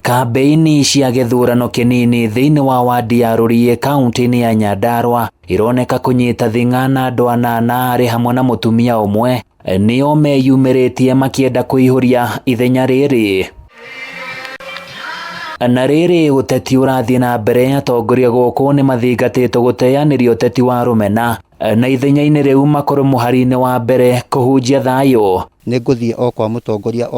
Kambeini cia gĩthurano kĩnini thĩinĩ wa wadi ya Rũriĩ kaunti-inĩ ya Nyandarua ironeka kũnyita thing'a na andũ anana arĩ hamwe na mũtumia ũmwe nĩo meyumĩrĩtie makĩenda kũihũria ithenya rĩrĩ. Na rĩrĩ ũteti ũrathiĩ na mbere, atongoria gũkũ nĩ mathingatĩtwo gũteanĩria ũteti wa rũmena na ithenya-inĩ rĩu makorwo mũhari-inĩ wa mbere kũhunjia thayũ. Nĩ ngũthiĩ o kwa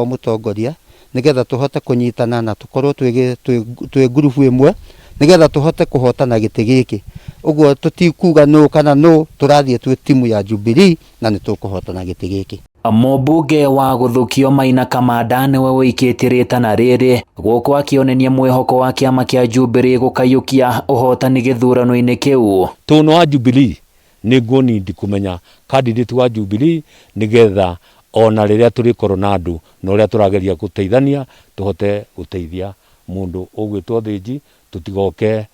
mũtongoria nigetha tuhote kunyitana na tukorwo twĩ group imwe nigetha tuhote kuhotana gĩtĩ gĩkĩ. Ũguo tutikuga no kana no, turathiĩ twĩ timu ya Jubilee na nĩ tũkũhotana gĩtĩ gĩkĩ. Mũmbunge wa Gũthukio Maina Kamanda nĩwe wĩkĩtie rĩtana rĩrĩ gũkũ akĩonania mwĩhoko wa kĩama kĩa Jubilee gũkayũkia ũhotani gĩthurano-inĩ kĩu. Tũno wa Jubilee nĩ ngũnindi kũmenya candidate wa Jubilee nigetha ona rĩrĩa tũrĩkorwo na andũ na ũrĩa tũrageria gũteithania tũhote gũteithia mũndũ ũgwĩtwo thĩnji, tũtigoke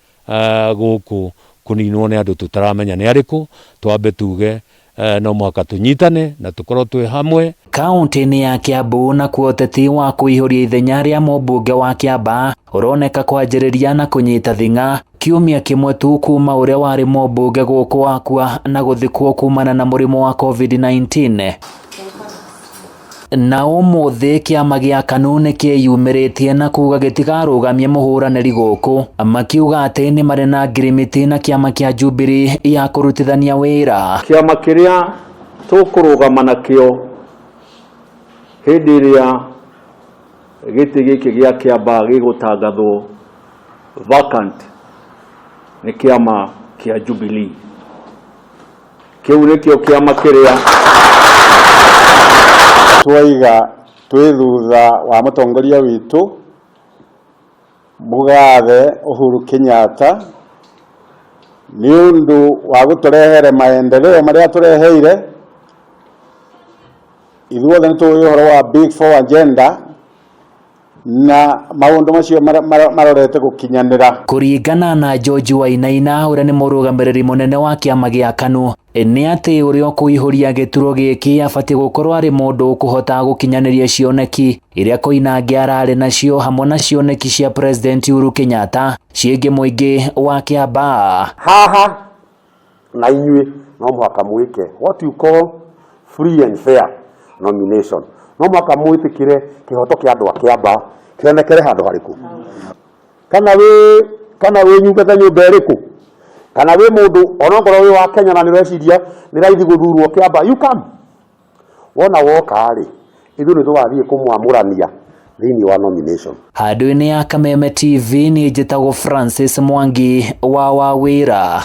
gũkũ kũninwo nĩ andũ tũtaramenya nĩ arĩkũ. Twambe tuge no mũhaka tunyitane na tukorwo twĩ hamwe. Kaunti-inĩ ya Kiambu nakuo ũteti wa kũihũria ithenya rĩa mũmbunge wa Kiambaa ũroneka kwanjĩrĩria na kũnyita thing'a kiumia kĩmwe tu kuma ũrĩa warĩ mũmbunge gũkũ wakua na gũthikwo kumana na mũrimũ wa COVID-19. Na ũmũthĩ kĩama gĩa KANU nĩ kĩyumĩrĩtie na kuga gĩtigarũgamia mũhũranĩri gũkũ, makiuga atĩ nĩ marĩ na ngirimiti na kĩama kĩa Jubilee ya kũrutithania wĩra. Kĩama kĩrĩa tũkũrũgama nakĩo hĩndĩ ĩrĩa gĩtĩ gĩkĩ gĩa Kiambaa gĩgũtangathwo vacant nĩ kĩama kĩa Jubilee. Kĩu nĩkĩo kĩama kĩrĩa twaiga twĩ thutha wa mũtongoria witũ Mũgathe Uhuru Kenyatta nĩ ũndũ wa gũtũrehere maendeleo marĩa tũreheire. Ithuothe nĩ tũĩ ũhoro wa Big Four agenda na maũndũ macio marorete gũkinyanĩra. Kũringana na George Wainaina ũrĩa nĩ mũrũgamĩrĩri mũnene wa kĩama gĩa KANU, nĩ atĩ ũrĩa kũihũria gĩturwa gĩkĩ abatiĩ gũkorwo arĩ mũndũ ũkũhota gũkinyanĩria cioneki iria Koinange ararĩ nacio hamwe na cioneki cia President Uhuru Kenyatta ciĩgiĩ mũingĩ wa Kiambaa. Haha na inyuĩ no mũhaka mwĩke what you call free and fair nomination. No mũhaka mwĩtĩkĩre kĩhoto kĩa andũ a Kiambaa kĩonekere handũ harĩkũ. Kana wĩ nyũmbete nyũmba ĩrĩkũ, kana wĩ mũndũ onokorwo wĩ wa Kenya na nĩ reciria nĩ raithi gũthurwo Kiambaa, you come. Wona woka rĩ ithuĩ nĩ tũgathiĩ kũmwamũrania thĩinĩ wa nomination. Handũ-inĩ ya Kameme TV nĩ njĩtagwo Francis Mwangi wa Wawĩra.